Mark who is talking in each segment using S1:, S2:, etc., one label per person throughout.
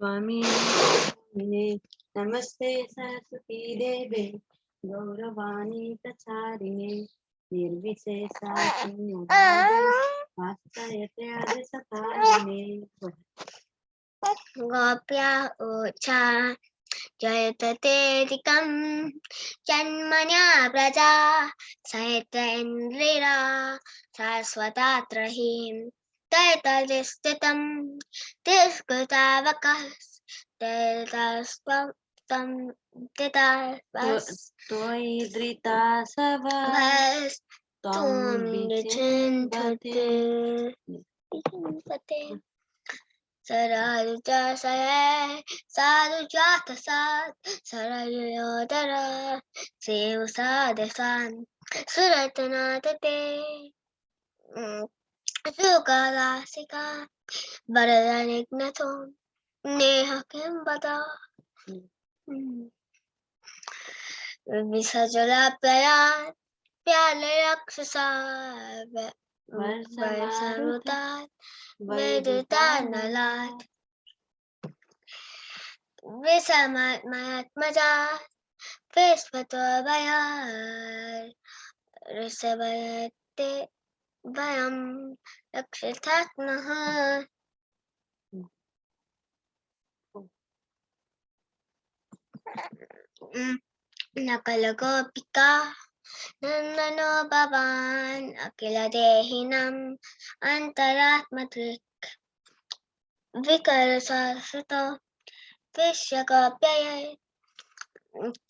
S1: स्वामी नमस्ते सरस्वती देवे गौरवाणी प्रचारिणे निर्विशेषा शून्यवादे सतारिणे गोप्या ऊचा जयततेदिकं जन्मन्या प्रजा सहितेन्द्रिरा शाश्वतात्रहीं तैतदिस्थितं तिष्कृतावकस्तेतस्त्वं त्वयिद्रिता सवस्त्वं विचिन्वते साधु जात साध सरयोदर सेव साधसान सुरतनाथ ते सुगलासिका वरदनिघ्नतो नेह किं बदा विसजलाप्ययात् प्याले राक्षसा वर्षरुतात् वेदुतानलात् विषमात्मजा विश्वतो भयात् ऋषभयते भयं रक्षितात्मः नकलगोपिका नन्दनो भवान् अखिल देहिनम् अन्तरात्मदृक् विकरसासुतो विश्वगोप्यये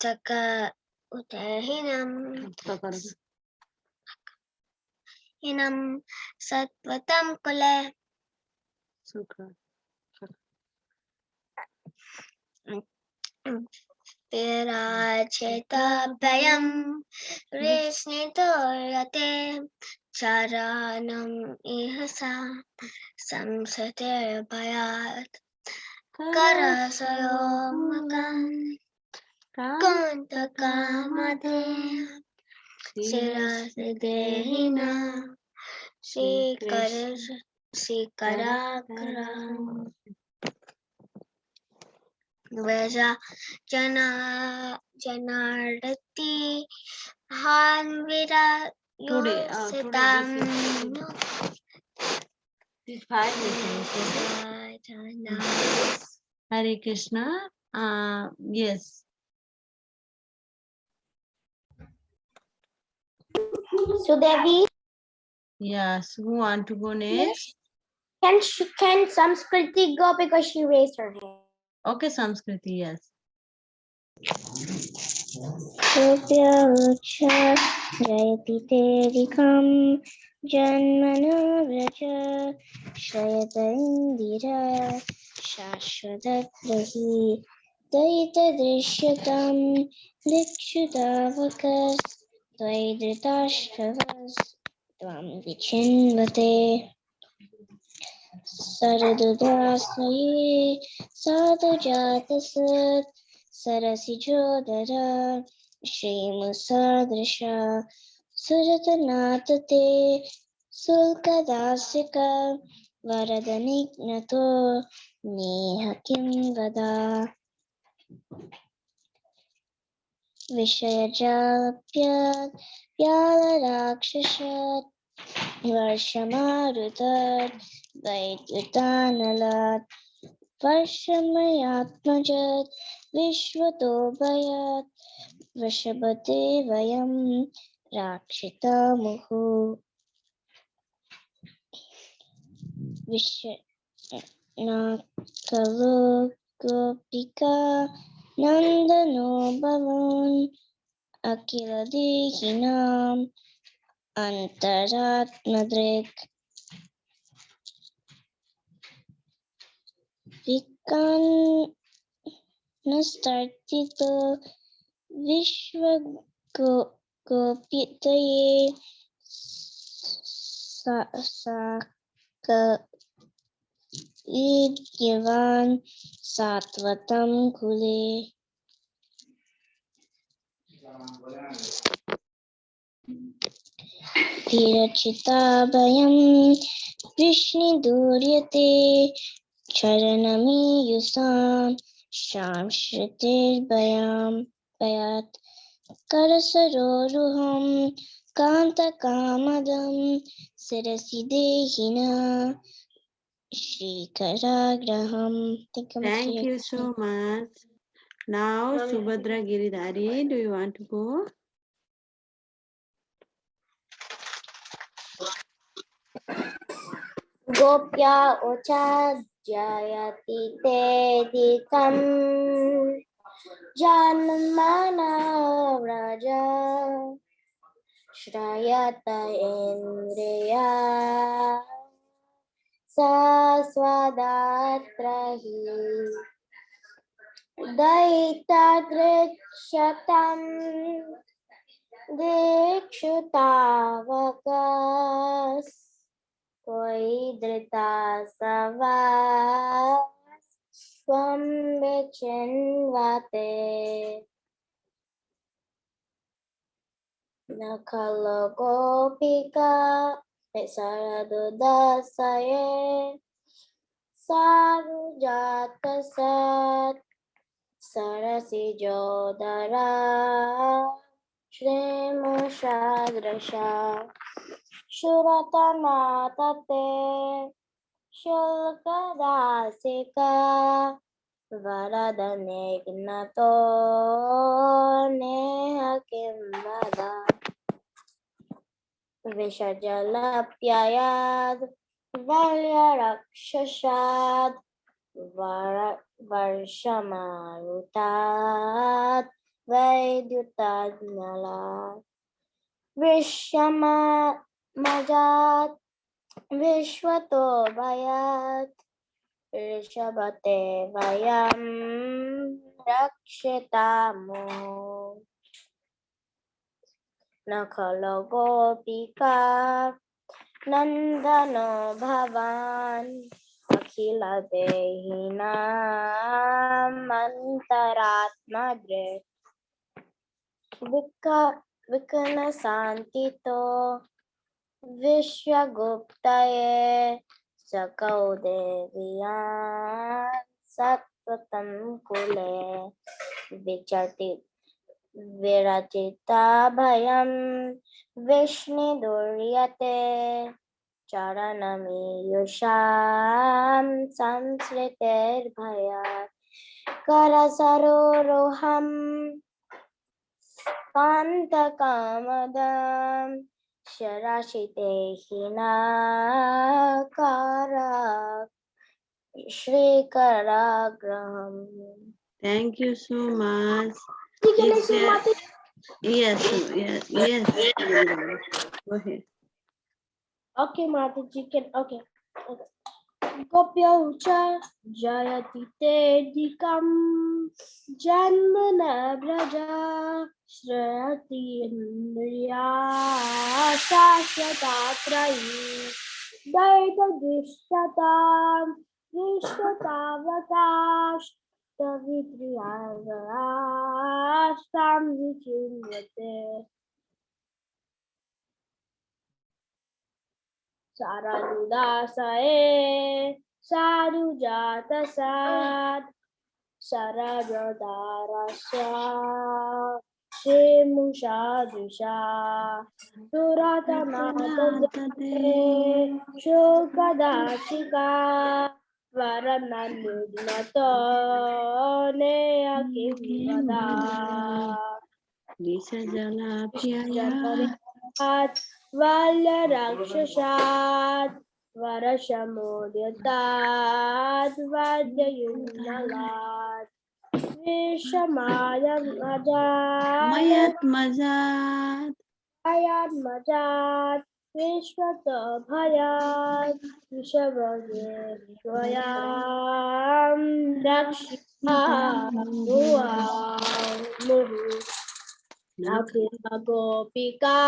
S1: चक उदेहिनम् हिनं सत्वतं कुले विराजेताभयं वृष्णितो यते चारणम् इह सा संसतेर्भयात् करसयोमकान्तकामधे शिरसिदेहिना श्रीकराग्रा वेजा जनार्दति हान्विरा योसिताम्
S2: Hare Krishna. Yes.
S3: Sudevi.
S2: Yes. Who want to go next?
S3: Can Samskriti go because she raised her hand?
S2: Okay, Samskriti. Yes.
S4: जयति तेरिकं जन्मना व्रज शयत इन्दिरा शाश्वतग्रही दयितदृश्यतां दिक्षुतावक त्वयि धृताश्रवस्त्वं विचिन्वते सरदुदासये साधुजातसत् सरसिजोदर श्रीमुसदृशा सुरतनाथ ते शुल्कदासिक वरदनिघ्नतो नेह किं वदा विषयजाप्यालराक्षसात् वर्षमारुतात् वैद्युतानलात् वर्षमयात्मजात् विश्वतो भयात् वृषभते वयं राक्षितामुः विष्णुकलो गोपिका नन्दनो भवान् अखिल देहिनाम् अन्तरात्मदृक् विकान्नस्तार्थितो विश्वगोप्यतये साकयिद्यवान् सात्वतं कुले विरचिता भयं विष्णुदूर्यते चरणमीयुषां भयात् करसरोरुहं कान्तकामदं शिरसि देहिना श्रीकराग्रहं.
S2: Thank you so much. Now, Subhadra Giridhari, do you want to go?
S3: गोप्या ओचा जयति ते दिकं जन्मना व्रजा श्रयत इन्द्रिया सस्वदात्र हि दयितदृक्षतं दीक्षुतावकस् धृता सवास स्वं विचिन्वते न खलु गोपिका सरदुदशये सारुजातसत् सरसिजोदरा श्रीमुषादृशा शुरतनातते शुल्कदासिका वरदनिघ्नतो नेह किं वद विषजलप्ययाद् वल्यरक्षसाद् वर्षमारुतात् वैद्युताज्ञलात् विश्वमजात् विश्वतो भयात् ऋषभते वयं रक्षितामो न खलु गोपिका नन्दनो भवान् अखिल देहिनामन्तरात्मदृक् विकनशान्तितो विश्वगुप्तये सकौ देव्यान् सत्वतं कुले विरचिता भयं विष्णुदूर्यते चरणमीयुषां संसृतेर्भयात् करसरोरुहं कान्तकामदं शराशितेहिना श्रीकराग्रहम्.
S2: Thank you so much. Is there- Yes. Go ahead.
S3: Okay, Mataji can. Okay. Gopya ucha jayati te dikam janmana braja shrayati indriya sashatatrayi daita dishyatam vishtavakash tavitriyavash samvichinyate सारानुदासये सारुजातसात् सरब्रदारस्या श्रीमुषादृशा सुरतनातते शोकदाचिका वरननुग्नतो नेयकिंवदा
S2: विषजलाप्ययात्
S3: वल्यराक्षसात् वरसमुद्यतात् वाद्ययुन्मलात् विषमायमजात् विश्वतो भयात् विषभगे स्वयां रक्षिता अखिल गोपिका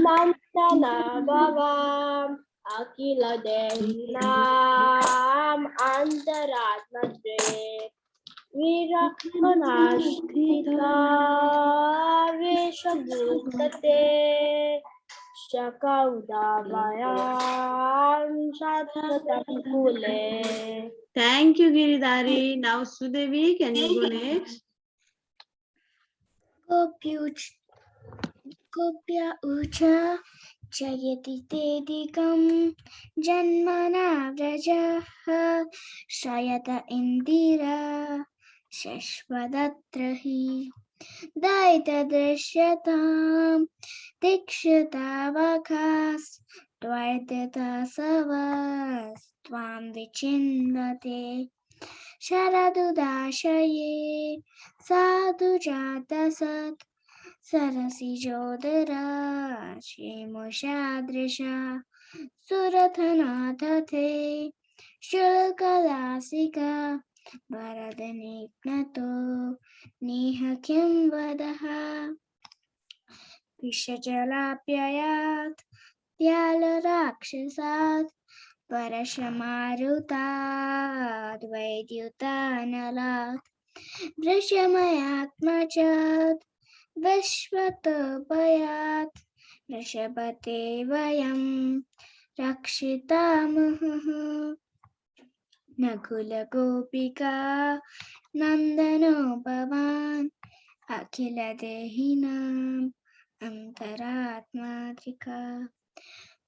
S3: नन्दना भवाम् अखिल देहिनाम् अन्तरात्मद्वे विरक्तनाश्रिता विषगुप्तते
S2: Thank you, Giridhari. Now, Sudevi, can you go next?
S4: गोप्य ऊच जयति तेदिकं जन्मना व्रजः श्रयत इन्दिरा शश्वदत्र हि दैतदृश्यतां दीक्षितावकास् त्वं विचिन्वते शरदुदाशये साधु जातसत् सरसिजोदरा श्रीमुषादृशा सुरथनाथथे शुल्कदासिका वरदनिघ्नतो निह किं वदः विषजलाप्ययात् द्यालराक्षसात् परशमारुतात् वैद्युतानलात् वृषमयात्मजात् विश्वतोपयात् वृषभते वयं रक्षितामः नकुलगोपिका नन्दनो भवान् अखिलदेहिनाम् अन्तरात्मात्रिका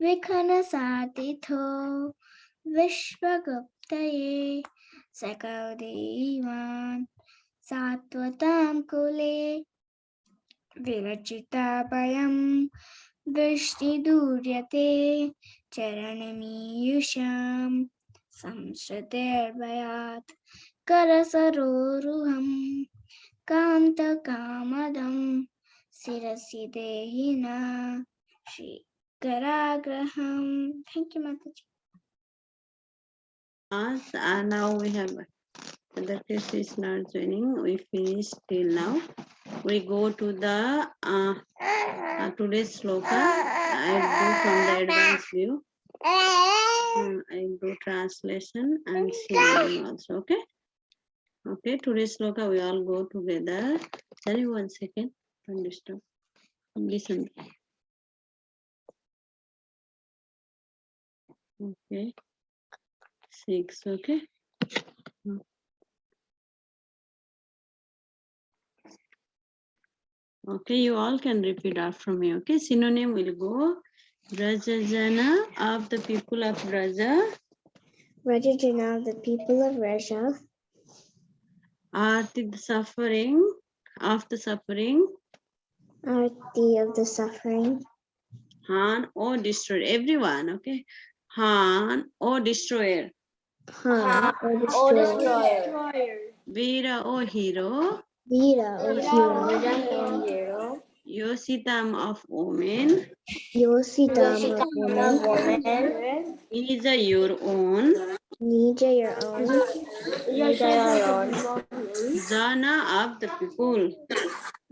S4: विखनसातिथो विश्वगुप्तये सकौदेवान् सात्वतां कुले विरचिताभयं वृष्टिदूर्यते चरणमीयुषां संश्रुतेर्भयात् करसरोरुहं कान्तकामदं शिरसि देहिना श्रीकराग्रहम्. Thank you, Mataji.
S2: Now we have the test is not joining. We finished till now. We go to the today's sloka. I do from the advanced view. I do translation and singing also. Okay. Okay. Today's sloka we all go together. Sorry, 1 second. Don't disturb. Listen. Okay. 6. Okay. Okay, you all can repeat after me. Okay, synonym will go Rajajana of the people of Raja.
S4: Rajajana of the people of Raja.
S2: Arti the suffering of the suffering.
S4: Arti of the suffering.
S2: Han or destroyer. Everyone, okay. Han or destroyer.
S4: Han or destroyer.
S2: Veera or hero.
S4: Veera or hero.
S2: Yositam of woman.
S4: Yositam of woman.
S2: Nija your own.
S4: Nija your own.
S2: Jana of the people.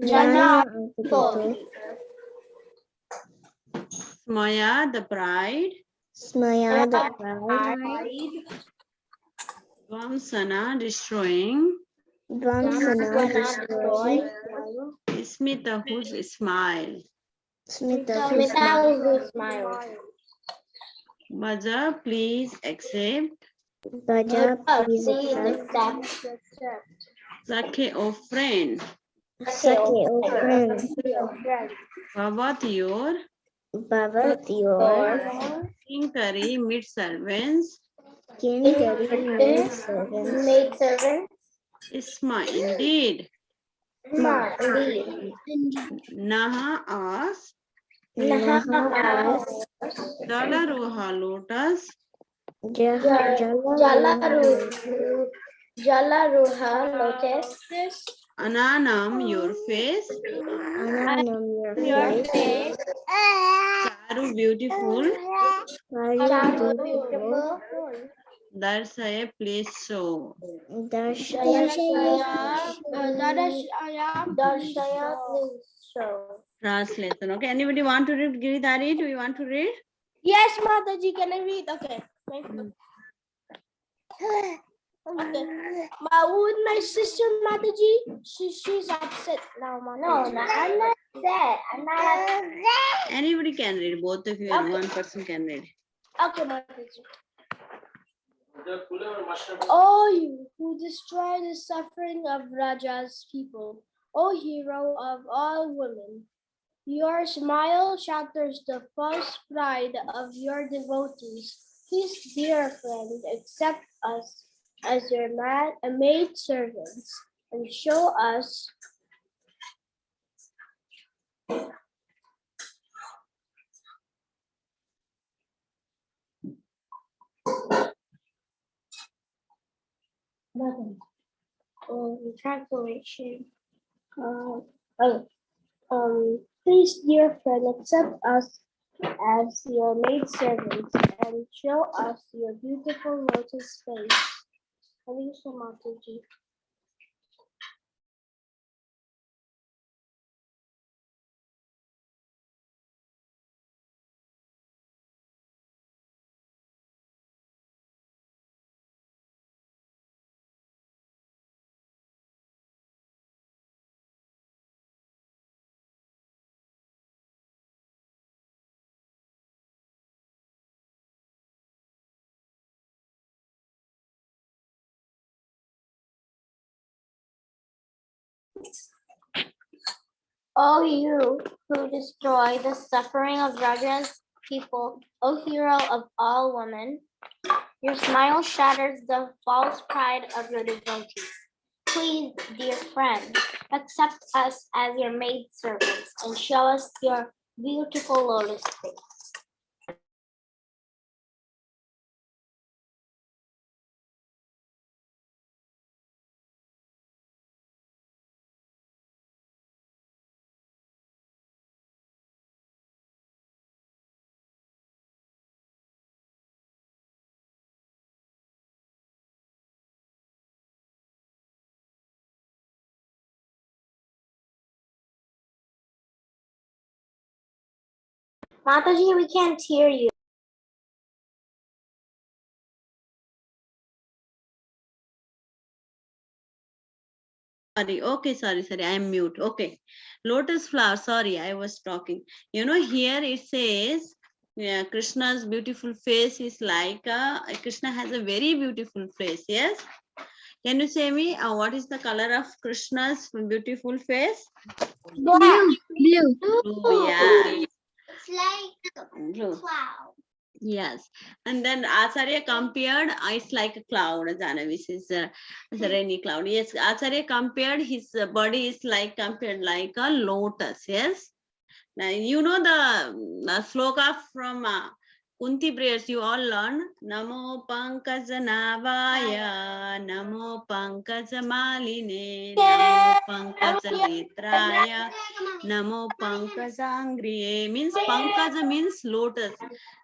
S4: Jana of the people.
S2: Smaya the pride.
S4: Smaya the pride.
S2: Dvamsana destroying.
S4: Dvamsana destroying.
S2: Smita whose smile.
S4: Smita
S3: who smiles.
S2: Baja please accept.
S4: Baja please accept.
S2: Sakhe o friend.
S4: Sakhe o friend.
S2: Bhavat your.
S4: Bhavat your.
S2: Kinkari mid servants.
S4: Kinkari maid servants.
S2: Isma indeed. Naha as. Dalaroha lotus.
S3: Jalaruha lotus.
S2: Ananam your face.
S4: Ananam your face.
S2: Charu beautiful.
S4: Beautiful.
S2: Darshaya please show.
S4: Darshaya
S3: please show.
S2: Translation. Okay. Anybody want to read? Giridhari, do you want to read?
S3: Yes, Mataji, can I read? Okay. Okay. With my sister Mataji, she's upset now, Mataji. No, Sir, I'm not.
S2: Anybody can read. Both of you and one person can read.
S3: Okay, Mataji. O you who destroy the suffering of Raja's people, O hero of all women, your smile shatters the false pride of your devotees. Please, dear friend, accept us as your maid servants and show us translation. Please, dear friend, accept us as your maid servants and show us your beautiful lotus face. Alicia Mataji. O you who destroy the suffering of Raja's people, O hero of all women, your smile shatters the false pride of your devotees. Please, dear friend, accept us as your maid servants and show us your beautiful lotus face. Mataji, we can't hear you.
S2: Sorry, okay, sorry, I am mute. Okay. Lotus flower, sorry, I was talking. You know, here it says, yeah, Krishna's beautiful face is like Krishna has a very beautiful face. Yes. Can you say me what is the color of Krishna's beautiful face?
S3: Black.
S1: Blue.
S2: Blue, yeah.
S1: It's like
S2: Blue.
S1: cloud.
S2: Yes, and then Acharya compared, it's like a cloud, Janavi says, it's a rainy cloud. Yes, Acharya compared his body is like compared like a lotus. Yes, now you know the sloka from Kunti prayers you all learn. Namo Pankajanaavaya, Namo Pankajamaline, Namo Pankajanetraya, Namo Pankajangriye. Means Pankaja means lotus.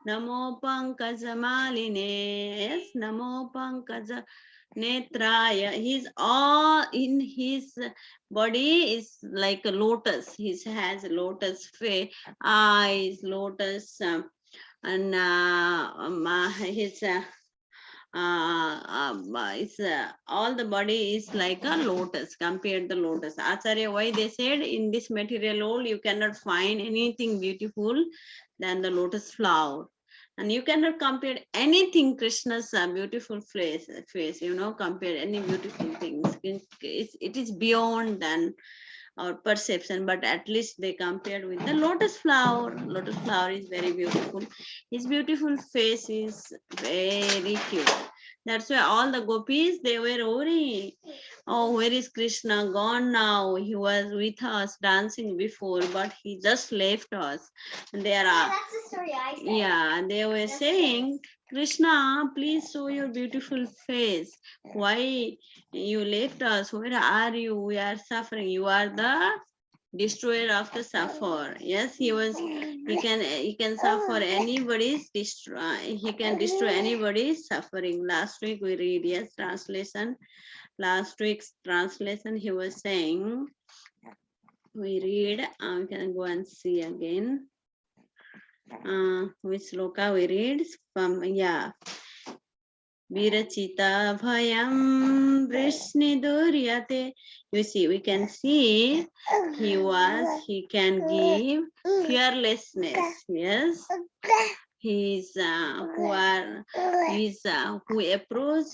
S2: Namo Pankajamaline. Yes, Namo Pankaja Netraya. He's all in his body is like a lotus. He has lotus face, eyes, lotus, and his it's all the body is like a lotus. Compared the lotus, Acharya, why they said in this material world you cannot find anything beautiful than the lotus flower. And you cannot compare anything Krishna's beautiful face, you know, compare any beautiful things. It is beyond than our perception, but at least they compared with the lotus flower. Lotus flower is very beautiful. His beautiful face is very cute. That's why all the gopis, they were worried. Oh, where is Krishna gone now? He was with us dancing before, but he just left us. And they are,
S1: That's the story I said.
S2: yeah, they were saying, Krishna, please show your beautiful face. Why you left us? Where are you? We are suffering. You are the destroyer of the suffer. Yes, he can suffer anybody's destroy. He can destroy anybody's suffering. Last week we read, yes, translation. Last week's translation, he was saying, we read, we can go and see again. Which sloka we read from, yeah. Virachita bhayam vrishni duryate. You see, we can see he can give fearlessness. Yes. He's who approach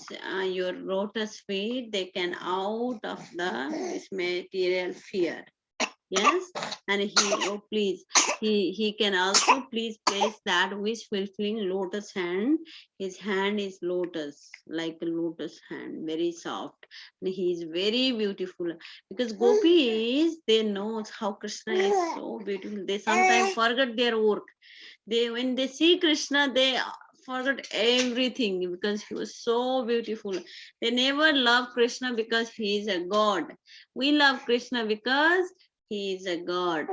S2: your lotus feet, they can out of this material fear. Yes, and he can also please place that wish fulfilling lotus hand. His hand is lotus, like a lotus hand, very soft. And he is very beautiful because gopis, they know how Krishna is so beautiful. They sometimes forget their work. When they see Krishna, they forget everything because he was so beautiful. They never love Krishna because he is a god. We love Krishna because he is a god,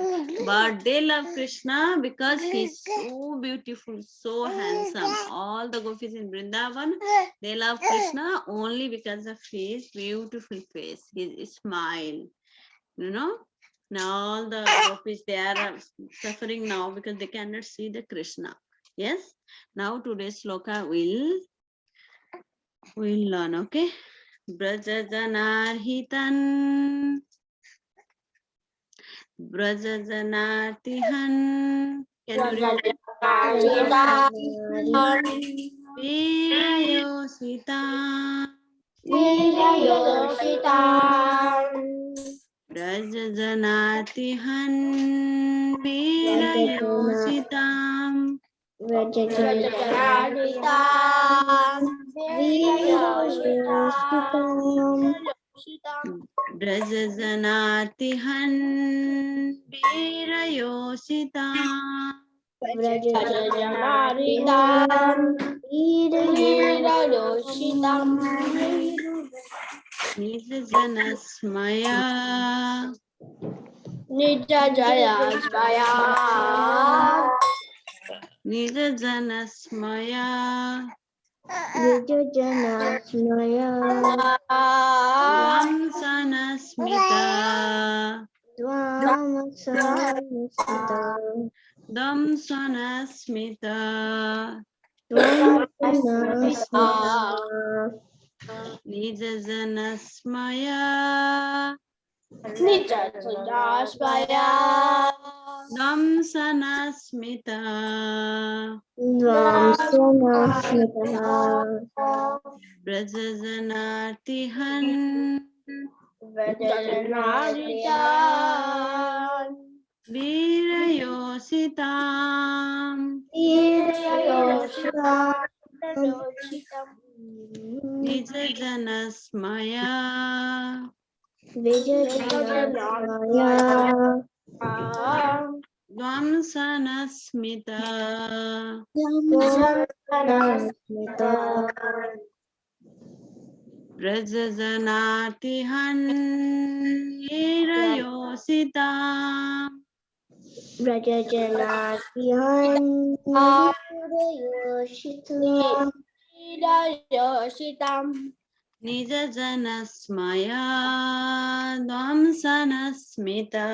S2: but they love Krishna because he is so beautiful, so handsome. All the gopis in Vrindavan, they love Krishna only because of his beautiful face, his smile. You know, now all the gopis, they are suffering now because they cannot see the Krishna. Yes. Now today's sloka will learn. Okay. Brajajanarhitan Brajajanartihan. Can you read? Virayosita. Brajajanartihan. Virayositam. Brajajanartihan. Virayositam. Nijajanasmaya. Nijajanasmaya. Dvamsanasmita. Dvamsanasmita. Nijajanasmaya. Dvamsanasmita. Brajajanartihan. Virayositam. Nijajanasmaya. Dvamsanasmita. Brajajanartihan. Virayositam. Nijajanasmaya. Dvamsanasmita.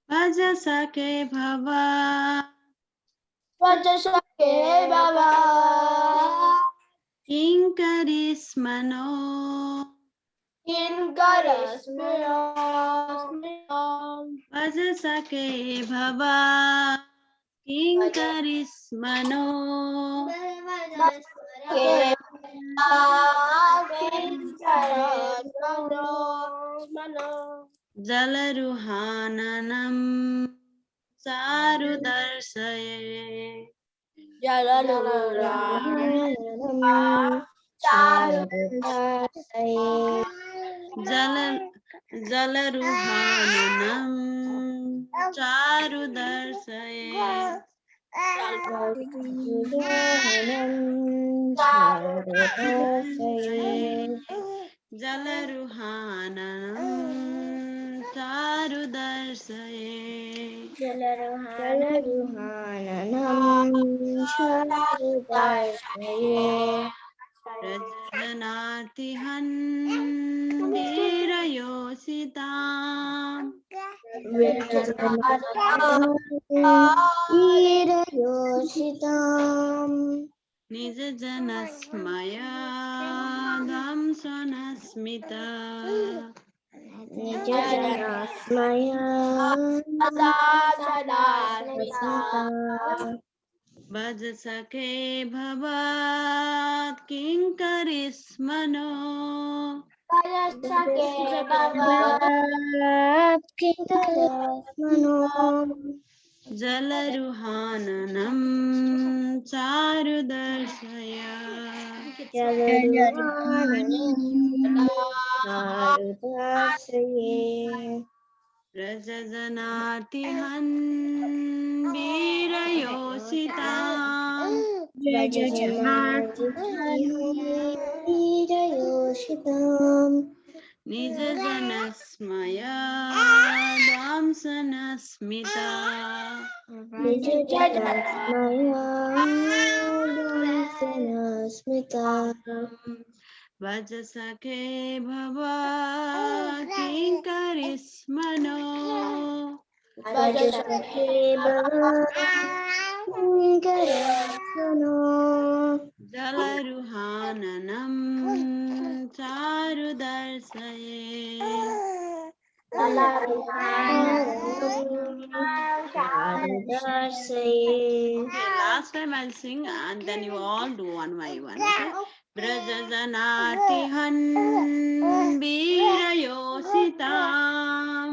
S2: Vajasake bhava. Kinkarismano. Vajasake bhava. Kinkarismano. Jalaruhananam. Sarudarsaye. Jalaruhananam. Charudarsaye. Jalaruhananam. Charudarsaye. Brajajanartihan. Virayositam.
S4: Virayoshitam
S2: Nija jana smaya dhamsana smita.
S4: Nijajanasmaya
S2: Bhaja sakhe bhavat kinkarismano. Jalaruhananam charudarshaya. Rajajanatihan virayositam.
S4: Virayoshitam
S2: Nija janasmaya dhamsana smita. Vaja sakhe bhava kinkarismano. Jalaruhananam charudarsaye. Okay, last time I'll sing and then you all do one by one. Okay. Brajajanatihan virayositam.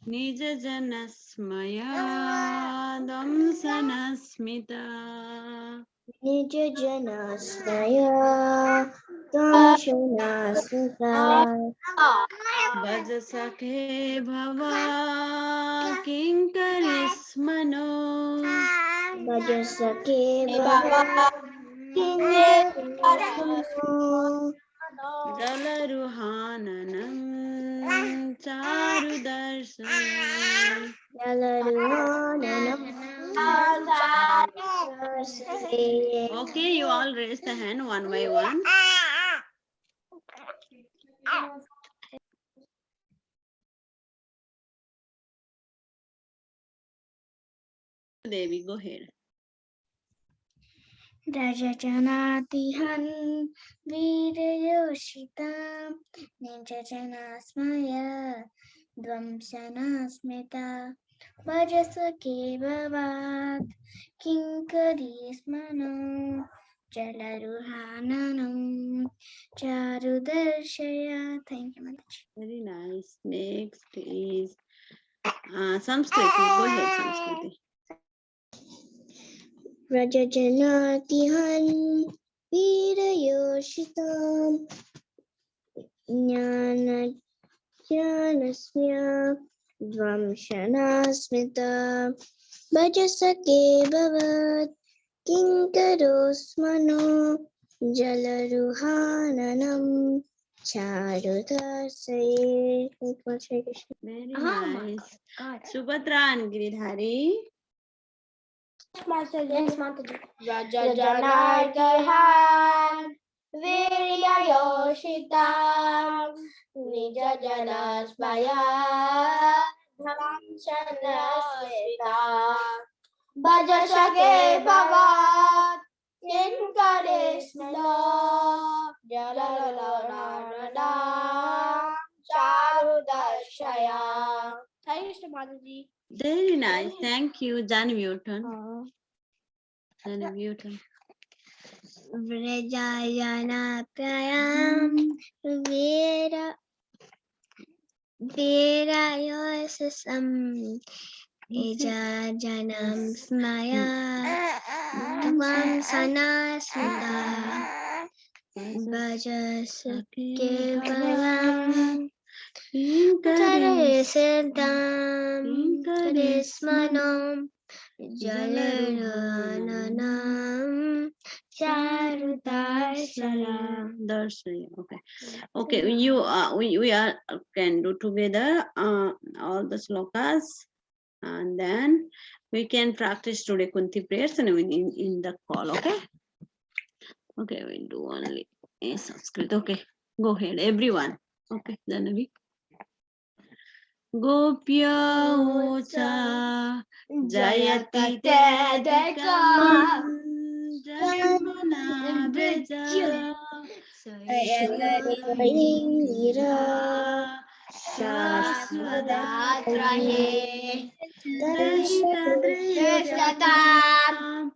S2: Nija janasmaya damsanasmita.
S4: Nijajanasmaya Danshanasmita
S2: Bhaja sakhe bhava kinkarismano.
S4: Bhajasake Baba Kinkarismano
S2: Jalaruhananam charudarsaye.
S4: Yalaruhananam
S2: Okay, you all raise the hand one by one. Devi, go ahead.
S4: Rajajanatihan Virayoshitam Nijajanasmaya Dvamsanasmita Vajasake Bhavat Kinkarismano Jalaruhananam Charudarshaya. Thank you, Mataji.
S2: Very nice. Next is Samskriti. Go ahead, Samskriti.
S4: Rajajanatihan Virayoshitam Jnanasmya Dvamshanasmita Bhajasake Bhavat Kinkarosmano Jalaruhananam Charudarsaye.
S2: Very nice. Subhadra and Giridhari.
S3: Rajajanatihan Virayoshitam Nijajanasmaya Dhamsanasmita Bhajasake Bhavat Kinkarismano Jalaruhananam Charudarshaya. Thanks, Mataji.
S2: Very nice. Thank you. Janavi, your turn. Janavi, your turn.
S4: Vrajayanapyayam Virayosam Nijajanam Smaya Dvam Sanasmita Bhajasake Bhavam Karisildam Karismanam Jalarananam Charudarshaya.
S2: Darshaya. Okay. Okay. You we are can do together all the slokas, and then we can practice today Kunti prayers and in the call. Okay. Okay. We'll do only Yes, Sanskrit. Okay, go ahead, everyone. Okay, Janavi. Gopya Ocha Jayati Tedekam Jamuna Breja
S4: Indira
S1: Shaswadatraye
S2: Dashita
S1: Drishtatam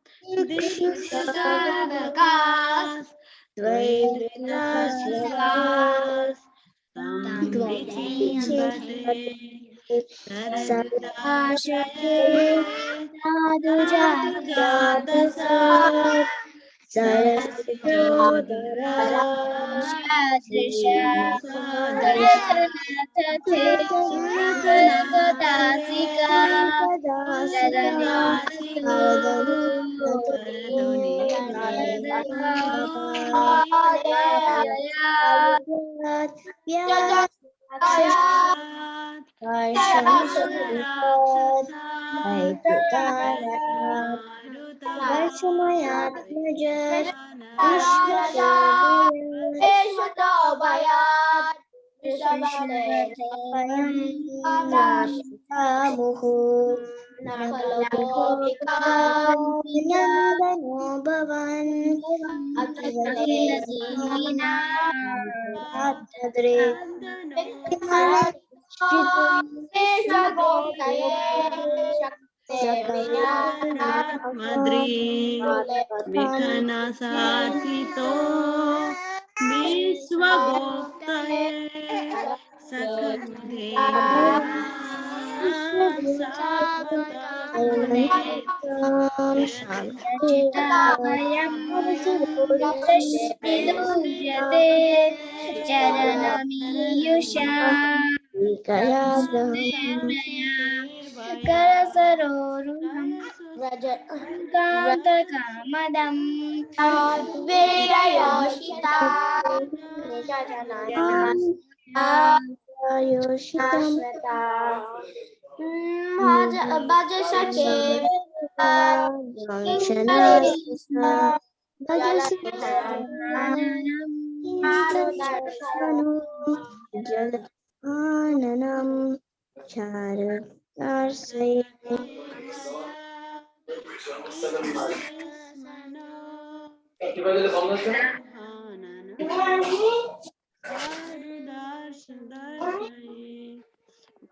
S2: Dikshitakas Dvaidritaslavas Tam Vichiyambate Sarajataye Sadhujatasa Sarasjodara Sadasha Suratanatare Varanasika Varaduni Madri Vikhana Satito Viswagoptaye Sakadhe Savatane
S3: Kamadam
S1: Veerayoshita Bhajasake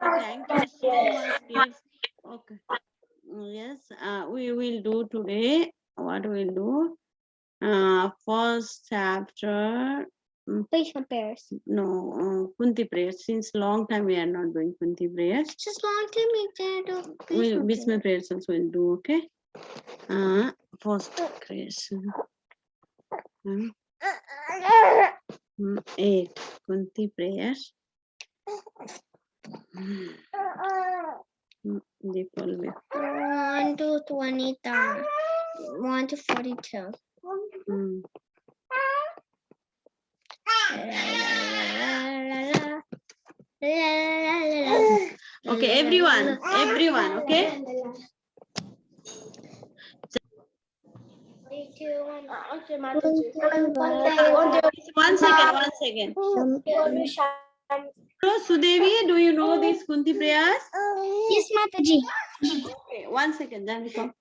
S2: Thank you so much, kids. Okay. Yes, we will do today. What we'll do? First chapter.
S4: Krishna prayers.
S2: No, Kunti prayers. Since long time we are not doing Kunti prayers.
S4: Just long time we can't do
S2: We'll Bismillah prayers also will do. Okay. First prayers. 8 Kunti prayers. They will be
S4: 1 to 20. 1 to 42.
S2: Okay, everyone, okay. One second. So, Sudevi, do you know these Kunti prayers?
S4: Yes, Mataji.
S2: Okay, 1 second. Then we come.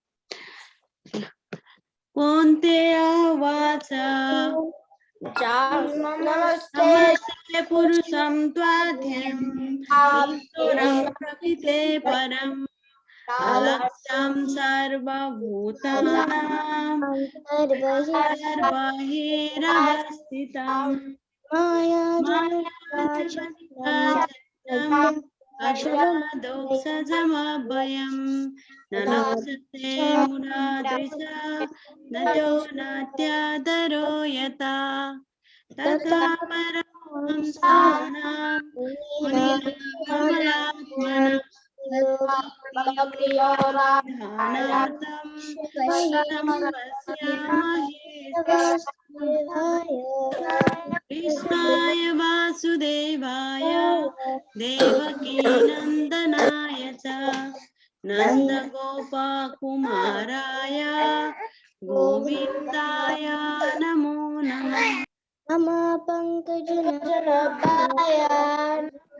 S2: Kunteya vacha Namaste Purusam Twadhyam Ikuram Prakite Param Alaksham Sarva Bhutanam Sarvahiravastitam Maya Ashvadoksajamabhayam Nalapsate Muradrisha Nato Natyadaro Yata Tata Paramhamsanam Muninam Kamalatmanam Dhanatam Shtam Vasyamahe Krishnaya Vasudevaya Devaki Nandanaya cha Nanda Gopa Kumaraya Govindaya Namo Namah
S4: Nama Pankajanaభాయ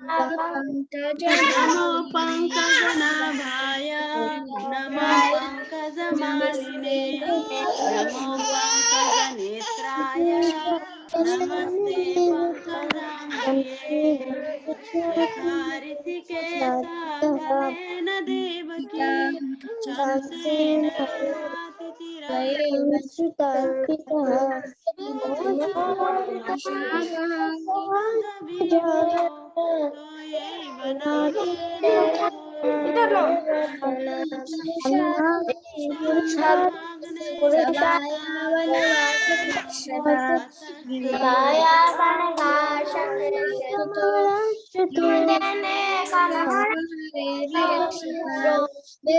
S2: नमो पंकजनाभाय नमो पंकजमालिने नमो पंकजनेत्राय नमस्ते पंकजाङ्घ्रिये यथा ऋषिकेशा Glenn Devaki कंसेन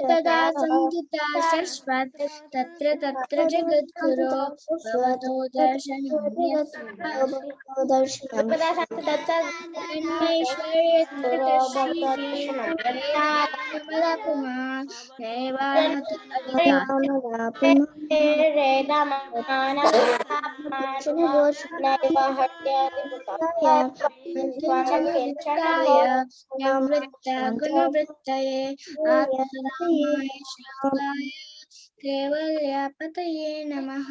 S3: तदा संयुता सरस्वत तत्र तत्र जगद्गुरो भवतो गुणवृत्तये आत्मनामाय शान्ताय केवल्यापतये नमः।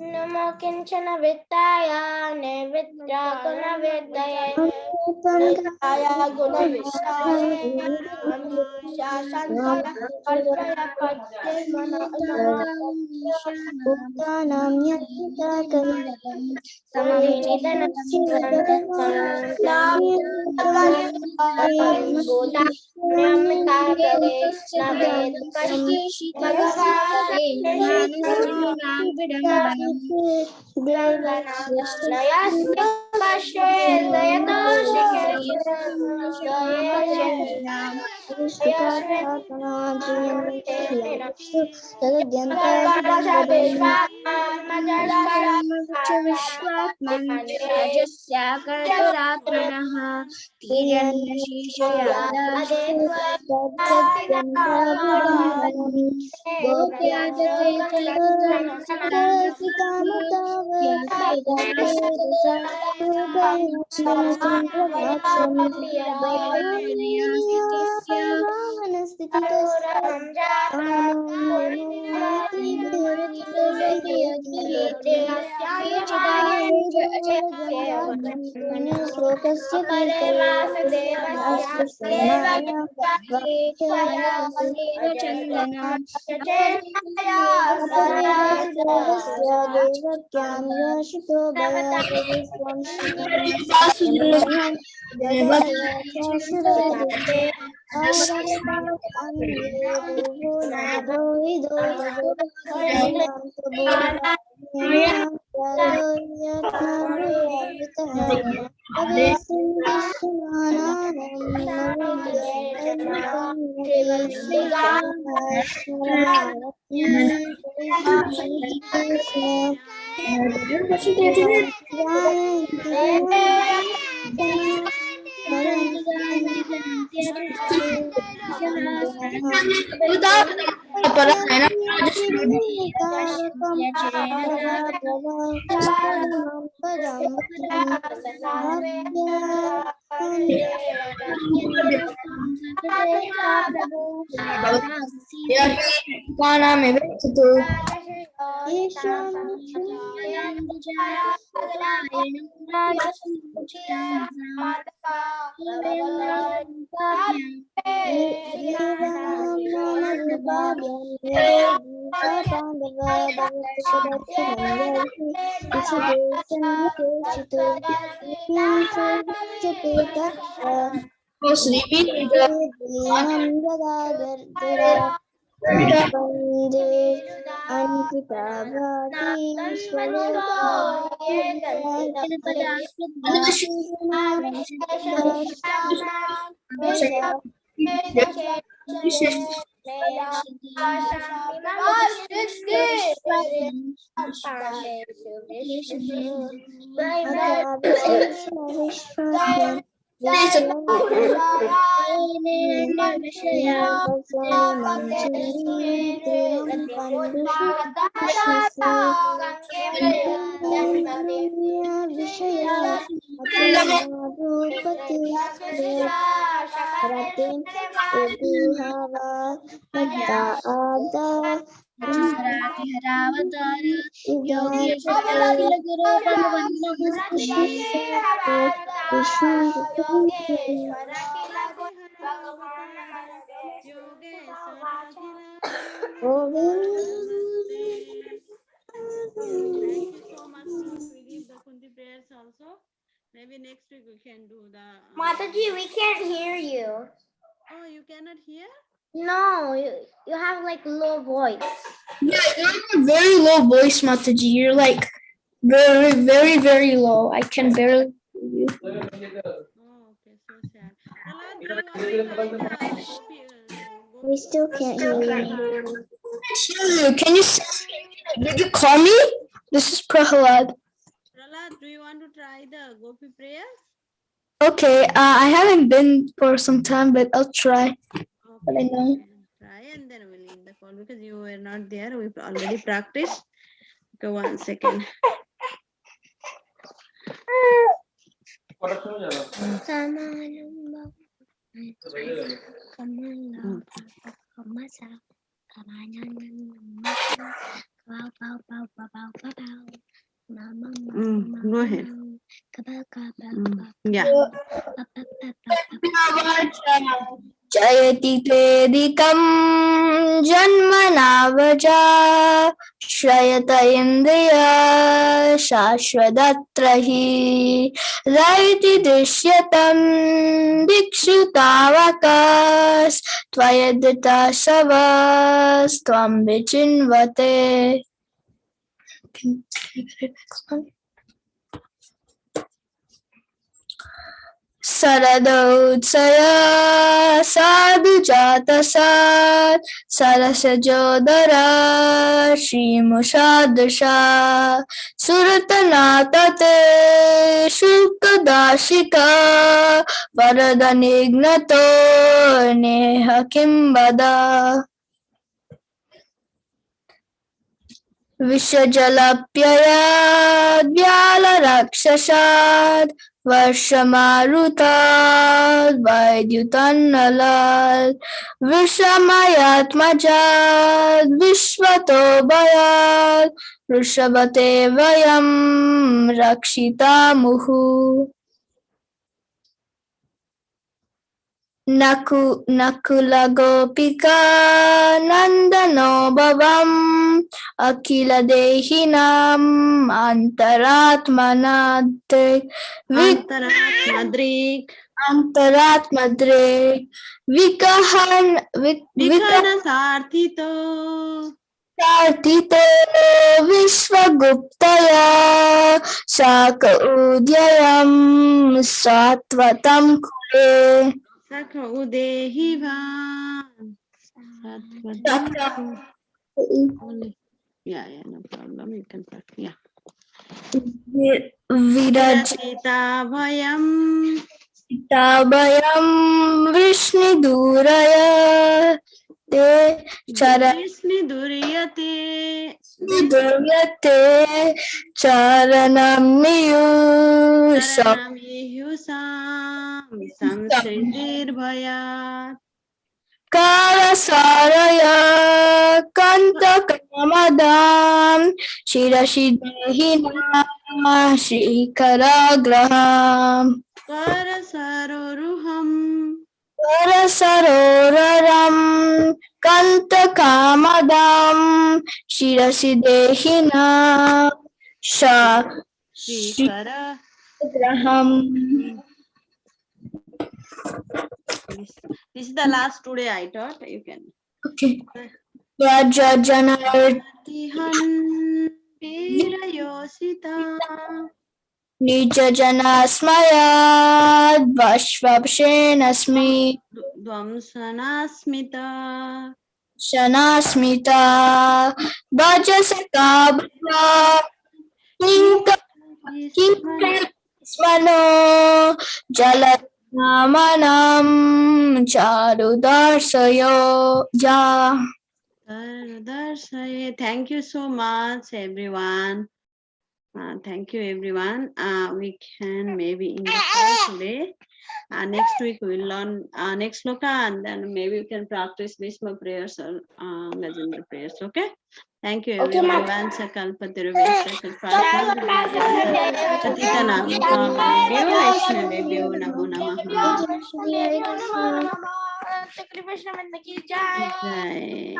S3: नमो किंचन वित्ताय नैविद्या गुणविद्यये नमः गुणविशाय
S2: Thank you so much, Ruth. We did the Kunti prayers also. Maybe next week we can do the.
S1: Mataji, we can't hear you.
S2: Oh, you cannot hear?
S1: No, you have like low voice.
S3: Yeah, you have a very low voice, Mataji. You're like very, very, very low. I can barely hear you.
S2: Oh, okay, so sad. Prahlad, do you want to try the
S4: We still can't hear you.
S3: Can you? Did you call me? This is Prahlad.
S2: Prahlad, do you want to try the Gopi prayers?
S3: Okay, I haven't been for some time, but I'll try. But I know.
S2: Try and then we'll leave the call because you were not there. We've already practiced. Okay, 1 second. Go ahead. Yeah.
S3: Jayati Tvedikam Janmanavaja Shrayata Indriya Shashwadatrahi Raiti Dishyatam Dikshutavakas Tvayadita Savas Tvam Vichinvate. Saradautsaya sadhu jatasat sarasajodara shrimushadasha suratanatate shukadashika varadanignato neha kimbada Vishajalapyaya Dhyalarakshasad Varshamarutad Vaidyutannalal Vishamayatmajad Vishvatobhayad Rishabhate Vayam Rakshitamuhu Nakula Gopika Nandano Bhavam Akila Dehinam Antaratmanadrik Antaratmadrik
S2: Vikana Sarthito
S3: Sarthito Vishwaguptaya Saka Udyayam Satvatam Kule
S2: Sakha Udehiva. Yeah, no problem. You can practice. Yeah. Virajita Bhayam
S3: Tabhayam Vishniduraya Te
S2: Vishniduriyate
S3: Duryate Charanamiyusam
S2: Saranamihusam Samshritir Bhayat
S3: Karasaraya Kantakamadam Shirashidehina Shikaragraham
S2: Karasaroruham
S3: Karasaroraram Kantakamadam Shirasidehina
S2: Shikara.
S3: Shikaragraham.
S2: This is the last today I taught. You can.
S3: Okay. Raja Janar
S2: Tihan Virayosita
S3: Nija Janasmayad Vashvabshenasmi
S2: Dvamsanasmita
S3: Shanasmita Bhajasakabhra Kinka Smano Jalatnamanam Charudarsayo Ja
S2: Darshaya. Thank you so much, everyone. Thank you, everyone. We can maybe in the class today. Next week we'll learn next sloka, and then maybe we can practice Bhishma prayers or Gajendra prayers. Okay. Thank you,
S3: Okay,
S2: everyone.
S3: ma'am.
S2: Namo Namaha.
S1: Krishna, Hare Krishna.
S2: Jai.